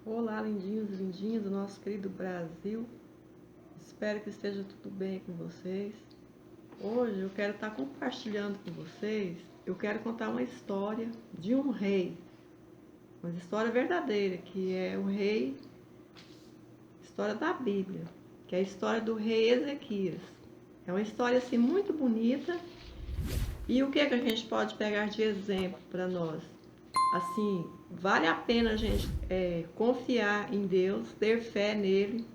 Olá, lindinhos e lindinhas do nosso querido Brasil. Espero que esteja tudo bem com vocês. Hoje eu quero estar compartilhando com vocês. Eu quero contar uma história de um rei, uma história verdadeira, que é o rei, história da Bíblia, que é a história do rei Ezequias. É uma história assim muito bonita. E o que é que a gente pode pegar de exemplo para nós? Assim, vale a pena a gente confiar em Deus, ter fé nele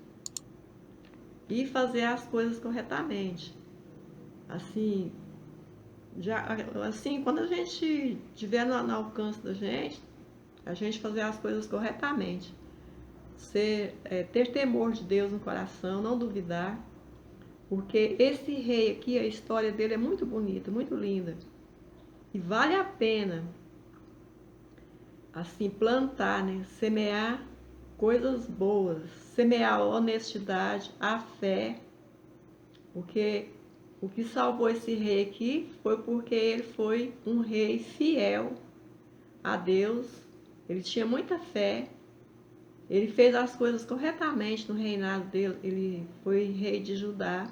e fazer as coisas corretamente. Assim, assim, quando a gente tiver no alcance da gente, a gente fazer as coisas corretamente. Ter temor de Deus no coração, não duvidar, porque esse rei aqui, a história dele é muito bonita, muito linda. E vale a pena, assim, plantar, né? Semear coisas boas, semear a honestidade, a fé, porque o que salvou esse rei aqui foi porque ele foi um rei fiel a Deus, ele tinha muita fé, ele fez as coisas corretamente no reinado dele, ele foi rei de Judá,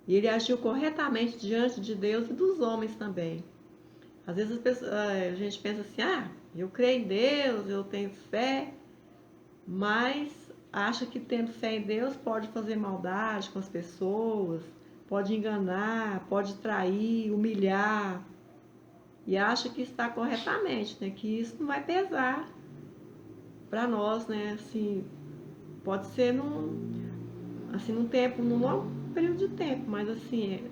e ele agiu corretamente diante de Deus e dos homens também. Às vezes a gente pensa assim, eu creio em Deus, eu tenho fé, mas acha que tendo fé em Deus pode fazer maldade com as pessoas, pode enganar, pode trair, humilhar, e acha que está corretamente, né? Que isso não vai pesar para nós, né? Assim, pode ser num tempo, num longo período de tempo, mas assim,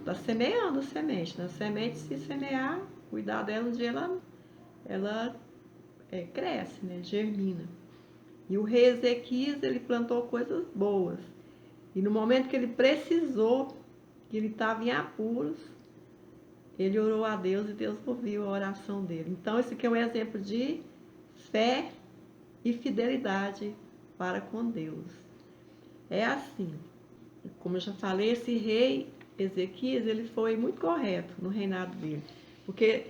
tá semeando a semente, né? A semente, se semear, cuidar dela, um dia ela cresce, né? Germina. E o rei Ezequias, ele plantou coisas boas. E no momento que ele precisou, que ele estava em apuros, ele orou a Deus e Deus ouviu a oração dele. Então, esse aqui é um exemplo de fé e fidelidade para com Deus. É assim, como eu já falei, esse rei Ezequias, ele foi muito correto no reinado dele. Porque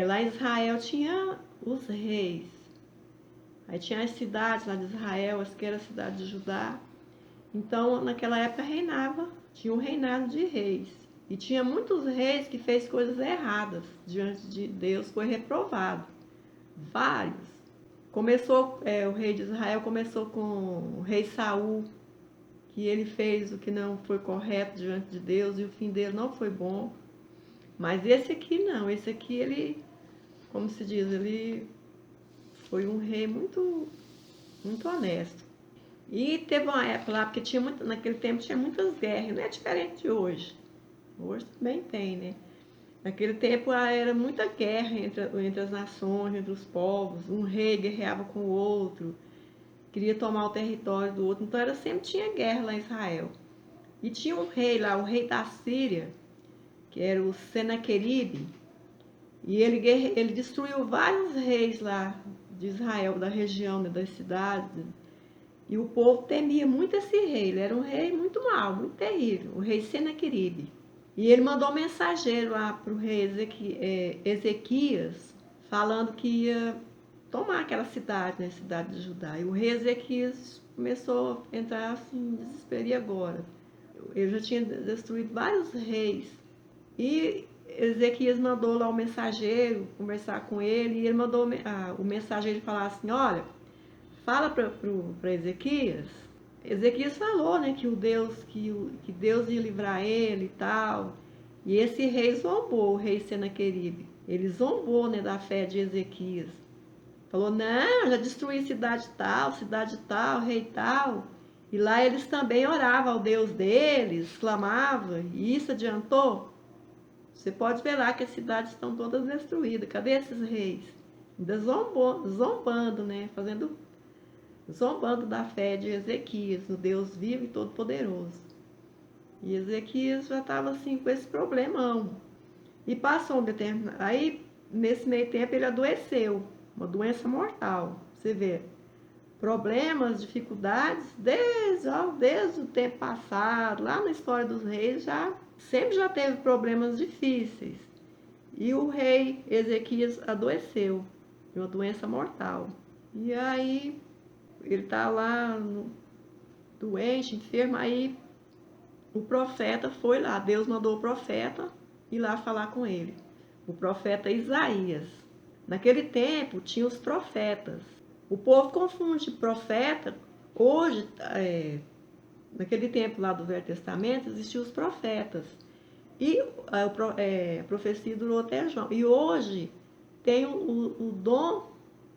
lá em Israel tinha os reis. Aí tinha as cidades lá de Israel, as que era a cidade de Judá. Então, naquela época tinha um reinado de reis. E tinha muitos reis que fez coisas erradas diante de Deus, foi reprovado. Vários. O rei de Israel começou com o rei Saul, que ele fez o que não foi correto diante de Deus e o fim dele não foi bom. Mas esse aqui não, esse aqui ele, como se diz, ele foi um rei muito, muito honesto. E teve uma época lá, porque naquele tempo tinha muitas guerras, não é diferente de hoje. Hoje também tem, né? Naquele tempo era muita guerra entre as nações, entre os povos. Um rei guerreava com o outro, queria tomar o território do outro. Então sempre tinha guerra lá em Israel. E tinha um rei lá, o rei da Síria, que era o Senaqueribe, e ele destruiu vários reis lá de Israel, da região, né, das cidades. E o povo temia muito esse rei. Ele era um rei muito mau, muito terrível, o rei Senaqueribe. E ele mandou um mensageiro lá para o rei Ezequias, falando que ia tomar aquela cidade, né, cidade de Judá. E o rei Ezequias começou a entrar assim, em desespero. E agora? Ele já tinha destruído vários reis. E Ezequias mandou lá o mensageiro conversar com ele. E ele mandou o mensageiro falar assim: olha, fala para Ezequias. Ezequias falou, né, que que Deus ia livrar ele e tal. E esse rei zombou, o rei Senaqueribe. Ele zombou, né, da fé de Ezequias. Falou: não, já destruí cidade tal, rei tal. E lá eles também oravam ao Deus deles, clamavam. E isso adiantou? Você pode ver lá que as cidades estão todas destruídas. Cadê esses reis? Ainda zombando, né? Zombando da fé de Ezequias, no Deus vivo e todo-poderoso. E Ezequias já estava assim com esse problemão. E passou um determinado. Aí, nesse meio tempo, ele adoeceu, uma doença mortal. Você vê, problemas, dificuldades, desde o tempo passado, lá na história dos reis, sempre já teve problemas difíceis. E o rei Ezequias adoeceu, de uma doença mortal. E aí ele tá lá doente, enfermo, aí o profeta foi lá, Deus mandou o profeta ir lá falar com ele. O profeta Isaías. Naquele tempo tinha os profetas. O povo confunde profeta. Hoje, naquele tempo lá do Velho Testamento, existiam os profetas. E a profecia durou até João. E hoje tem o dom,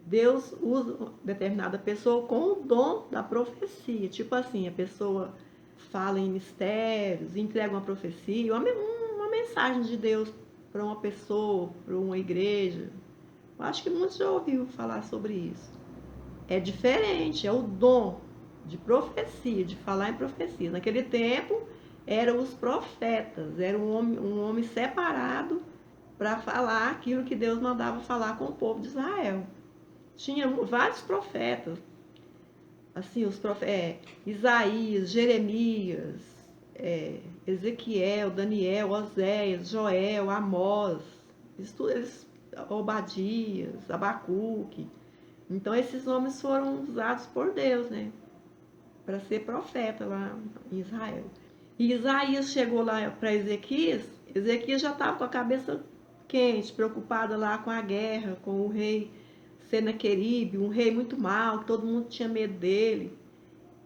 Deus usa determinada pessoa com o dom da profecia. Tipo assim, a pessoa fala em mistérios, entrega uma profecia, uma mensagem de Deus para uma pessoa, para uma igreja. Eu acho que muitos já ouviram falar sobre isso. É diferente, é o dom de profecia, de falar em profecia. Naquele tempo, eram os profetas, era um homem separado para falar aquilo que Deus mandava falar com o povo de Israel. Tinha vários profetas, assim, os profetas, Isaías, Jeremias, Ezequiel, Daniel, Oséias, Joel, Amós, Obadias, Abacuque. Então esses nomes foram usados por Deus, né, para ser profeta lá em Israel. E Isaías chegou lá para Ezequias, Ezequias já estava com a cabeça quente, preocupada lá com a guerra, com o rei Senaqueribe, um rei muito mau, que todo mundo tinha medo dele.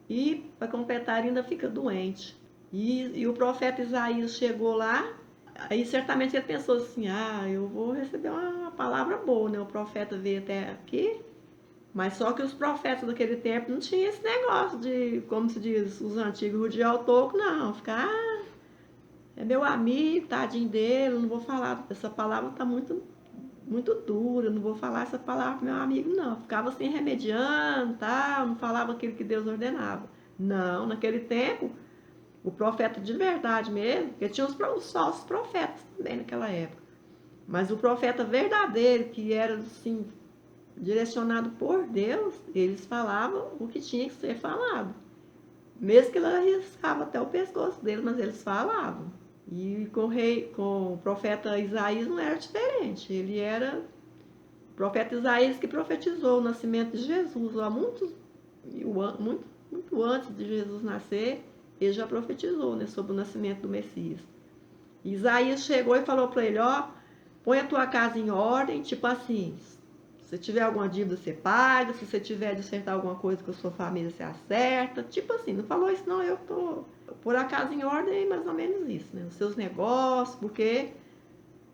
E, para completar, ainda fica doente. E o profeta Isaías chegou lá, aí certamente ele pensou assim, eu vou receber uma palavra boa, né? O profeta veio até aqui, mas só que os profetas daquele tempo não tinham esse negócio de, como se diz, os antigos rodear o toco, não. Ficar, é meu amigo, tadinho dele, não vou falar, essa palavra está muito dura, não vou falar essa palavra pro meu amigo, não. Ficava assim remediando, tal, não falava aquilo que Deus ordenava. Não, naquele tempo, o profeta de verdade mesmo, porque tinha os falsos profetas também naquela época. Mas o profeta verdadeiro, que era assim, direcionado por Deus, eles falavam o que tinha que ser falado. Mesmo que ele arriscava até o pescoço deles, mas eles falavam. E com o profeta Isaías não era diferente. Ele era o profeta Isaías que profetizou o nascimento de Jesus. Há muito antes de Jesus nascer, ele já profetizou, né, sobre o nascimento do Messias. E Isaías chegou e falou para ele, põe a tua casa em ordem, tipo assim, se tiver alguma dívida, você paga, se você tiver de acertar alguma coisa com a sua família, você acerta. Tipo assim, não falou isso não, eu tô por a casa em ordem, mais ou menos isso, né? Os seus negócios, porque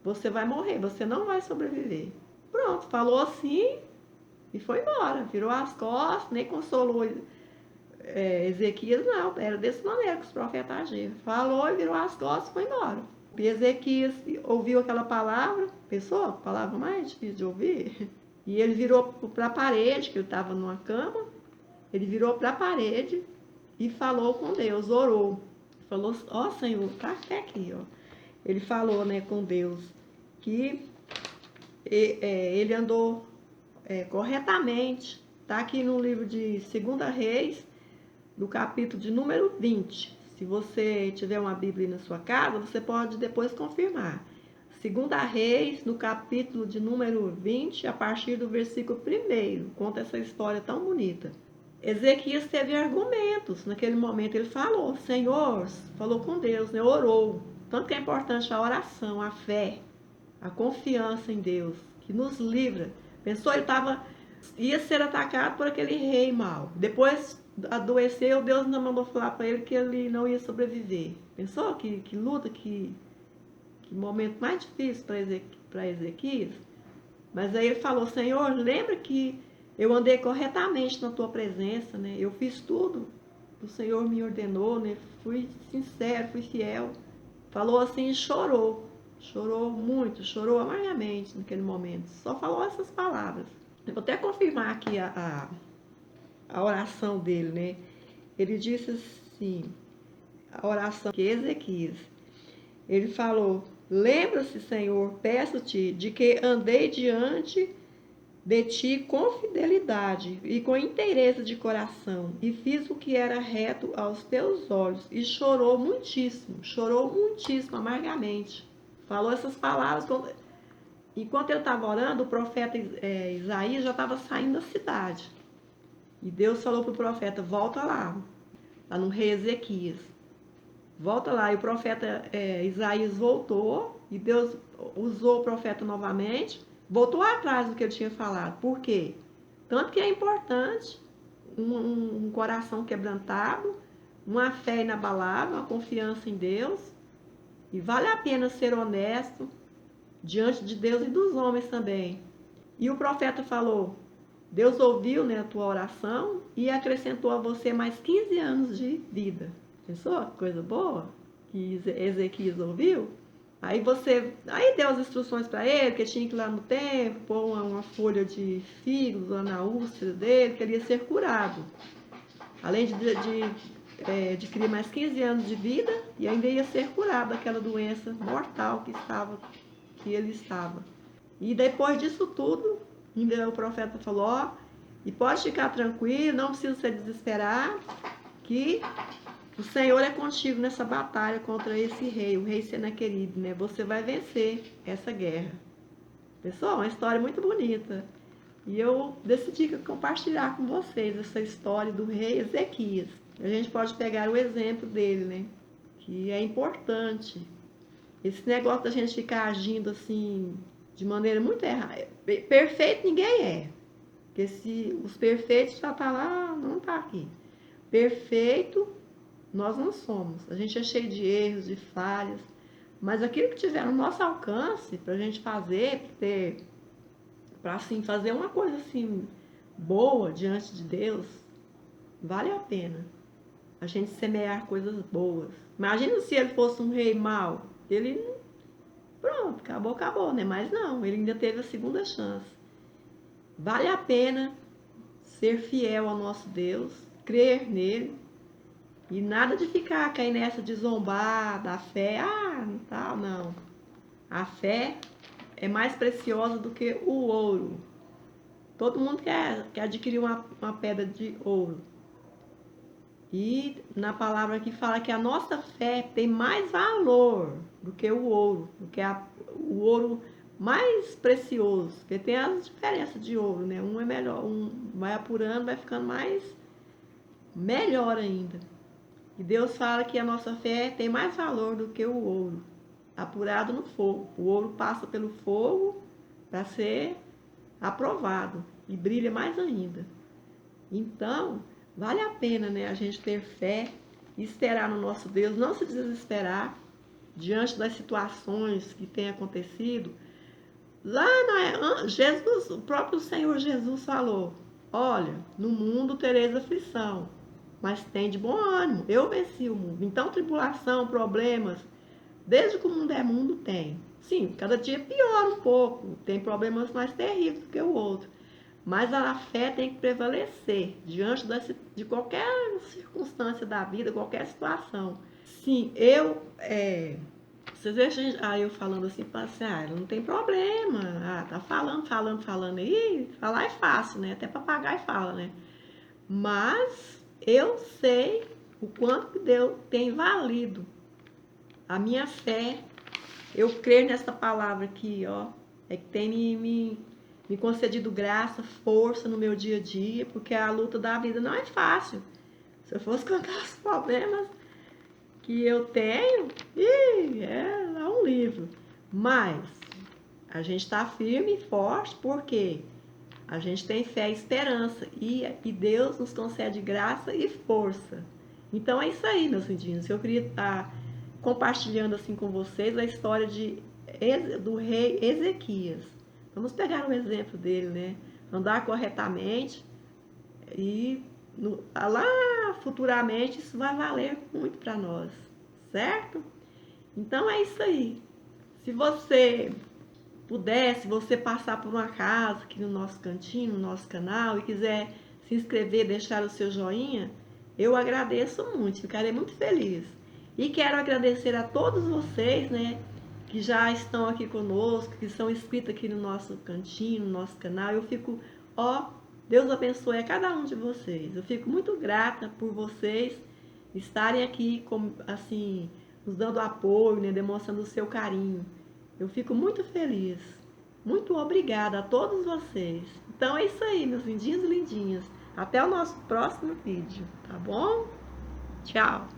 você vai morrer, você não vai sobreviver. Pronto, falou assim e foi embora, virou as costas, nem consolou Ezequias, não, era dessa maneira que os profetas agiam. Falou e virou as costas e foi embora. E Ezequias ouviu aquela palavra, pensou, palavra mais difícil de ouvir, e ele virou para a parede, que ele estava numa cama, ele virou para a parede e falou com Deus, orou. Falou, Senhor, tá até aqui, Ele falou, né, com Deus, que ele andou corretamente. Está aqui no livro de 2 Reis, no capítulo de número 20. Se você tiver uma Bíblia na sua casa, você pode depois confirmar. 2 Reis, no capítulo de número 20, a partir do versículo 1, conta essa história tão bonita. Ezequias teve argumentos naquele momento, ele falou, Senhor, falou com Deus, né? Orou. Tanto que é importante a oração, a fé, a confiança em Deus, que nos livra. Pensou, ia ser atacado por aquele rei mau. Depois adoeceu, Deus não mandou falar para ele que ele não ia sobreviver. Pensou que luta, que momento mais difícil para Ezequias? Mas aí ele falou, Senhor, lembra que eu andei corretamente na tua presença, né? Eu fiz tudo que o Senhor me ordenou, né? Fui sincero, fui fiel. Falou assim e chorou. Chorou muito, chorou amargamente naquele momento. Só falou essas palavras. Eu vou até confirmar aqui a oração dele, né? Ele disse assim, a oração que Ezequias, ele falou, lembra-se, Senhor, peço-te, de que andei diante de ti com fidelidade e com inteireza de coração, e fiz o que era reto aos teus olhos, e chorou muitíssimo amargamente. Falou essas palavras. Enquanto ele estava orando, o profeta Isaías já estava saindo da cidade. E Deus falou para o profeta, volta lá no rei Ezequias. Volta lá. E o profeta Isaías voltou, e Deus usou o profeta novamente, voltou atrás do que ele tinha falado. Por quê? Tanto que é importante um coração quebrantado, uma fé inabalável, uma confiança em Deus. E vale a pena ser honesto diante de Deus e dos homens também. E o profeta falou, Deus ouviu, né, a tua oração e acrescentou a você mais 15 anos de vida. Pensou? Coisa boa que Ezequias ouviu. Aí deu as instruções para ele, que ele tinha que ir lá no templo, pôr uma folha de figos lá na úlcera dele, que ele ia ser curado. Além de adquirir mais 15 anos de vida, e ainda ia ser curado daquela doença mortal que ele estava. E depois disso tudo, ainda o profeta falou, e pode ficar tranquilo, não precisa se desesperar, que o Senhor é contigo nessa batalha contra esse rei, o rei Senaqueribe, né? Você vai vencer essa guerra. Pessoal, uma história muito bonita. E eu decidi compartilhar com vocês essa história do rei Ezequias. A gente pode pegar o exemplo dele, né? Que é importante. Esse negócio da gente ficar agindo assim, de maneira muito errada. Perfeito ninguém é. Porque se os perfeitos já tá lá, não tá aqui. Perfeito nós não somos. A gente é cheio de erros, de falhas. Mas aquilo que tiver no nosso alcance pra gente fazer, para assim, fazer uma coisa assim boa diante de Deus, vale a pena a gente semear coisas boas. Imagina se ele fosse um rei mau. Ele, pronto, acabou, né? Mas não, ele ainda teve a segunda chance. Vale a pena ser fiel ao nosso Deus, crer nele, e nada de ficar cair nessa de zombar da fé. Tal, não. A fé é mais preciosa do que o ouro. Todo mundo quer adquirir uma pedra de ouro. E na palavra aqui fala que a nossa fé tem mais valor do que o ouro, do que o ouro mais precioso. Porque tem as diferenças de ouro, né? Um é melhor, um vai apurando, vai ficando melhor ainda. E Deus fala que a nossa fé tem mais valor do que o ouro, apurado no fogo. O ouro passa pelo fogo para ser aprovado e brilha mais ainda. Então, vale a pena, né, a gente ter fé e esperar no nosso Deus, não se desesperar diante das situações que têm acontecido. Lá Jesus, o próprio Senhor Jesus falou, olha, no mundo tereis aflição, mas tem de bom ânimo, eu venci o mundo. Então, tribulação, problemas, desde que o mundo é mundo, tem. Sim, cada dia piora um pouco, tem problemas mais terríveis do que o outro. Mas a fé tem que prevalecer diante de qualquer circunstância da vida, qualquer situação. Sim, vocês deixam eu falando assim, não tem problema. Tá falando aí, falar é fácil, né? Até papagaio fala, né? Mas eu sei o quanto que Deus tem valido a minha fé. Eu creio nessa palavra aqui, ó, é que tem me concedido graça, força no meu dia a dia, porque a luta da vida não é fácil. Se eu fosse contar os problemas que eu tenho, é lá um livro. Mas a gente está firme e forte porque a gente tem fé e esperança, e Deus nos concede graça e força. Então é isso aí, meus lindinhos. Eu queria estar compartilhando assim com vocês a história do rei Ezequias. Vamos pegar um exemplo dele, né? Andar corretamente e lá futuramente isso vai valer muito para nós, certo? Então é isso aí. Se você puder, se você passar por uma casa aqui no nosso cantinho, no nosso canal, e quiser se inscrever, deixar o seu joinha, eu agradeço muito, ficarei muito feliz. E quero agradecer a todos vocês, né, que já estão aqui conosco, que são inscritos aqui no nosso cantinho, no nosso canal. Eu fico, Deus abençoe a cada um de vocês. Eu fico muito grata por vocês estarem aqui, assim, nos dando apoio, né, demonstrando o seu carinho. Eu fico muito feliz. Muito obrigada a todos vocês. Então é isso aí, meus lindinhos e lindinhas. Até o nosso próximo vídeo, tá bom? Tchau!